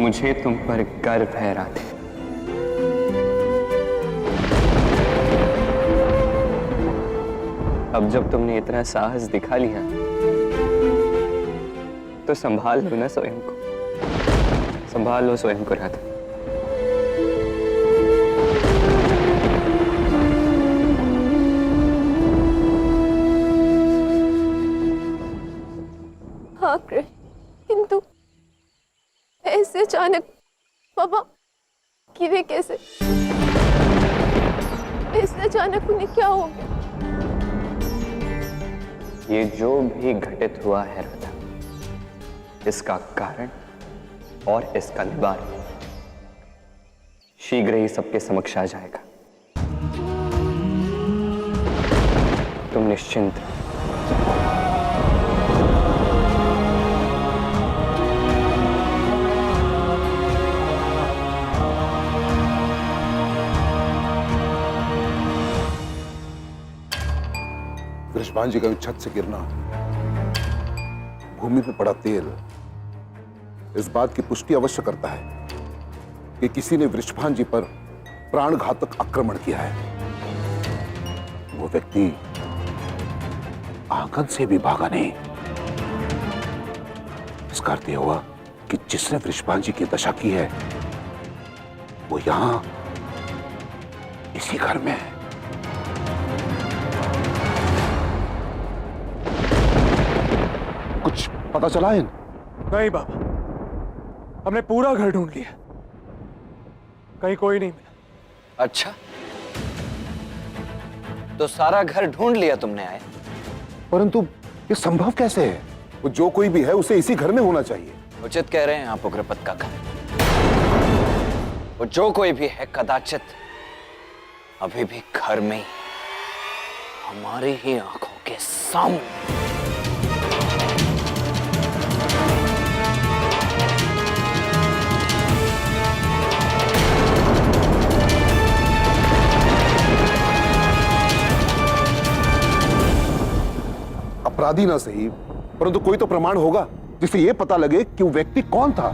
मुझे तुम पर गर्व है राधे। अब जब तुमने इतना साहस दिखा लिया तो संभाल लो ना स्वयं को, संभाल लो स्वयं को राधा। हाँ किंतु ऐसे अचानक पापा गिरे कैसे? ऐसे अचानक उन्हें क्या हो गया? ये जो भी घटित हुआ है राधा, इसका कारण और इसका निवारण शीघ्र ही सबके समक्ष आ जाएगा। तुम निश्चिंत रहो। वृषभान जी का छत से गिरना, भूमि पे पड़ा तेल इस बात की पुष्टि अवश्य करता है कि किसी ने वृषभान जी पर प्राणघातक आक्रमण किया है। वो व्यक्ति आंगन से भी भागा नहीं। इसका अर्थ यह हुआ कि जिसने वृषभान जी की दशा की है वो यहां इसी घर में है। कुछ पता चला है? नहीं बाबा, हमने पूरा घर ढूंढ लिया, कहीं कोई नहीं मिला। अच्छा, तो सारा घर ढूंढ लिया तुमने आए? परंतु ये संभव कैसे है? वो जो कोई भी है उसे इसी घर में होना चाहिए। उचित कह रहे हैं आप उग्रपद काका। वो जो कोई भी है कदाचित अभी भी घर में ही, हमारी ही आंखों के सामने। अपराधी ना सही, परंतु कोई तो प्रमाण होगा जिससे यह पता लगे कि वो व्यक्ति कौन था।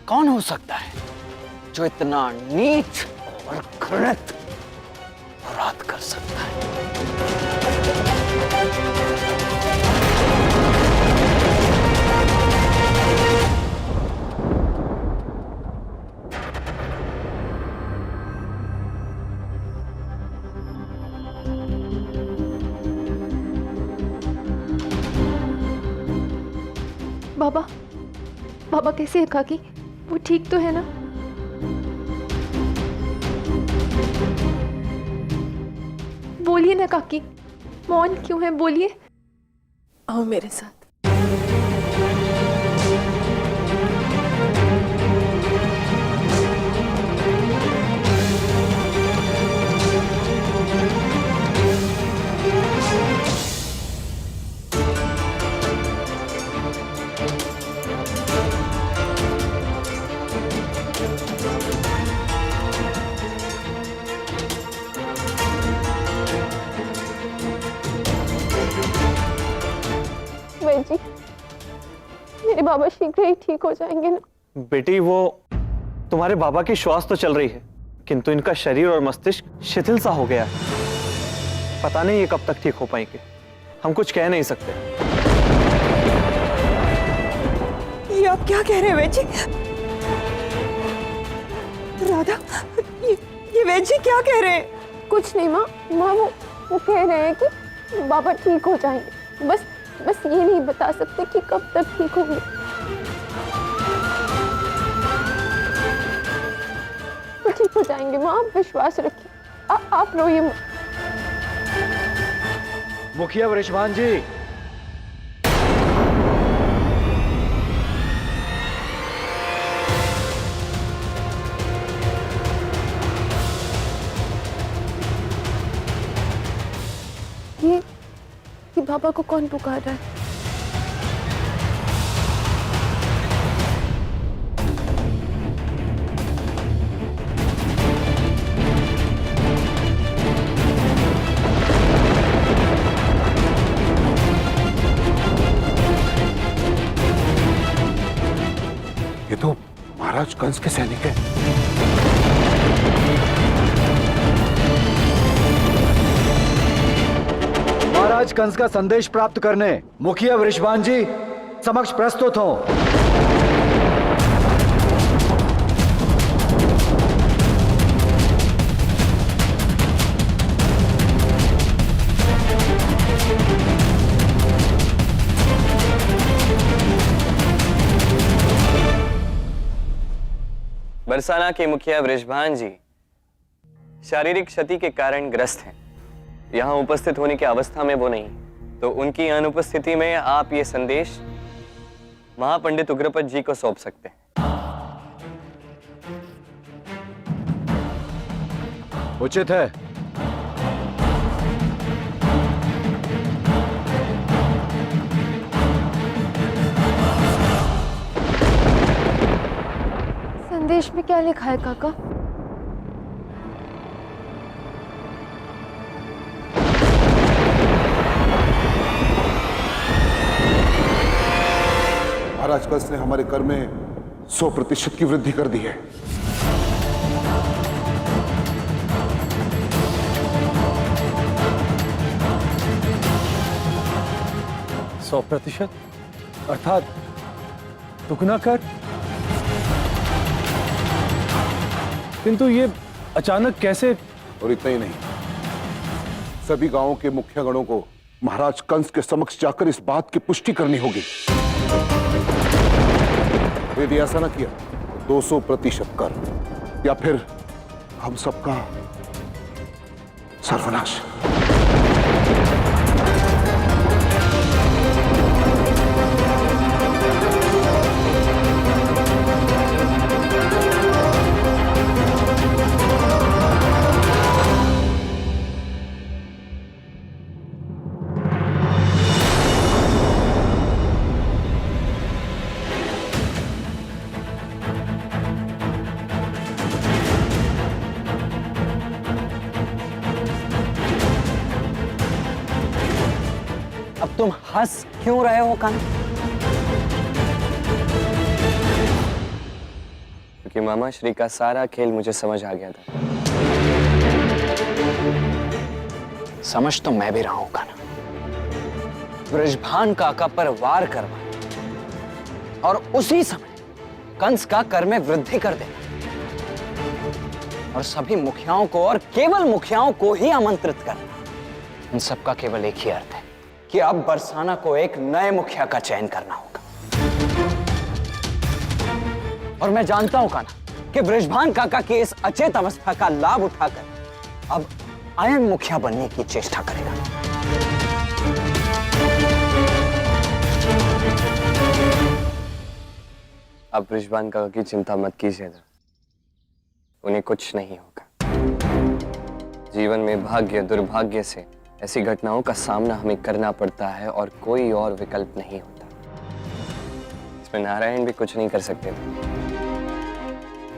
कौन हो सकता है जो इतना नीच और घृणित अपराध कर सकता है? बाबा, बाबा कैसे है काकी? वो ठीक तो है ना? बोलिए ना काकी, मौन क्यों है? बोलिए। आओ मेरे साथ। जी, मेरे बाबा शीघ्र ही ठीक हो जाएंगे ना? बेटी, वो तुम्हारे बाबा की श्वास तो चल रही है, किंतु इनका शरीर और मस्तिष्क शिथिल सा हो गया है। पता नहीं ये कब तक ठीक हो पाएंगे, हम कुछ कह नहीं सकते। ये आप क्या कह रहे हैं वैद जी? राधा, ये वैद जी क्या कह रहे हैं? कुछ नहीं माँ, वो कह रहे हैं कि बाबा ठीक हो जाएंगे, बस ये नहीं बता सकते कि कब तक ठीक होंगे। वो ठीक हो जाएंगे माँ, आप विश्वास रखिए। आप रोइए मत। मुखिया वृषभान जी, ये बाबा को कौन पुकार रहा है? महाराज कंस के सैनिक हैं। महाराज कंस का संदेश प्राप्त करने मुखिया वृषभान जी समक्ष प्रस्तुत हों। बरसाना के मुखिया वृषभान जी शारीरिक क्षति के कारण ग्रस्त हैं। यहां उपस्थित होने की अवस्था में वो नहीं, तो उनकी अनुपस्थिति में आप ये संदेश महापंडित उग्रपद जी को सौंप सकते हैं। उचित है। संदेश में क्या लिखा है काका? महाराज कंस ने हमारे कर में 100% की वृद्धि कर दी है। सौ प्रतिशत अर्थात दुगना कर। किंतु ये अचानक कैसे? और इतना ही नहीं, सभी गांवों के मुखिया गणों को महाराज कंस के समक्ष जाकर इस बात की पुष्टि करनी होगी। यदि ऐसा ना किया तो 200% कर, या फिर हम सबका सर्वनाश। अब तुम हंस क्यों रहे हो कान्हा? क्योंकि मामा श्री का सारा खेल मुझे समझ आ गया था। समझ तो मैं भी रहा हूं कान्हा। वृषभान काका पर वार करवा और उसी समय कंस का कर में वृद्धि कर दे, और सभी मुखियाओं को और केवल मुखियाओं को ही आमंत्रित करना। इन सबका केवल एक ही अर्थ है कि अब बरसाना को एक नए मुखिया का चयन करना होगा। और मैं जानता हूं कान्हा कि वृषभान काका की इस अचेत अवस्था का लाभ उठाकर अब आयन मुखिया बनने की चेष्टा करेगा। आप वृषभान काका की चिंता मत कीजिएगा, उन्हें कुछ नहीं होगा। जीवन में भाग्य दुर्भाग्य से ऐसी घटनाओं का सामना हमें करना पड़ता है और कोई और विकल्प नहीं होता। इसमें नारायण भी कुछ नहीं कर सकते।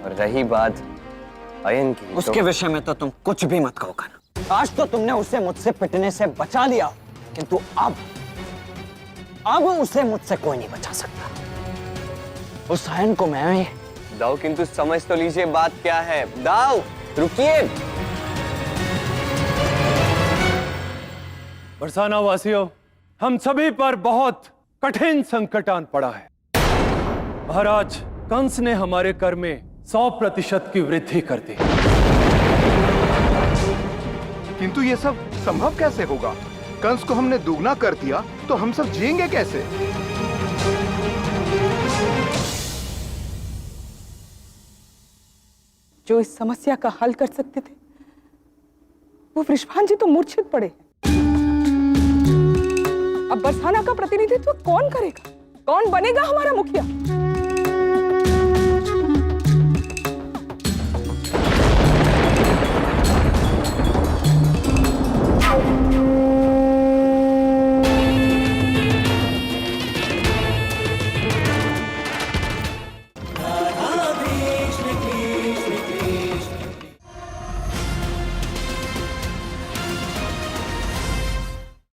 और रही बात अयन की, उसके विषय में तो तुम कुछ भी मत कहो कान्हा। आज तो तुमने उसे मुझसे पिटने से बचा लिया, किंतु अब उसे मुझसे कोई नहीं बचा सकता। उस अयन को मैं दाऊ, किंतु समझ तो लीजिए बात क्या है। दाऊ रुकिए। बरसाना वासियों, हम सभी पर बहुत कठिन संकट आन पड़ा है। महाराज कंस ने हमारे कर में 100% की वृद्धि कर दी। किंतु ये सब संभव कैसे होगा? कंस को हमने दुगना कर दिया तो हम सब जिएंगे कैसे? जो इस समस्या का हल कर सकते थे वो वृषभान जी तो मूर्छित पड़े। अब बरसाना का प्रतिनिधित्व कौन करेगा? कौन बनेगा हमारा मुखिया?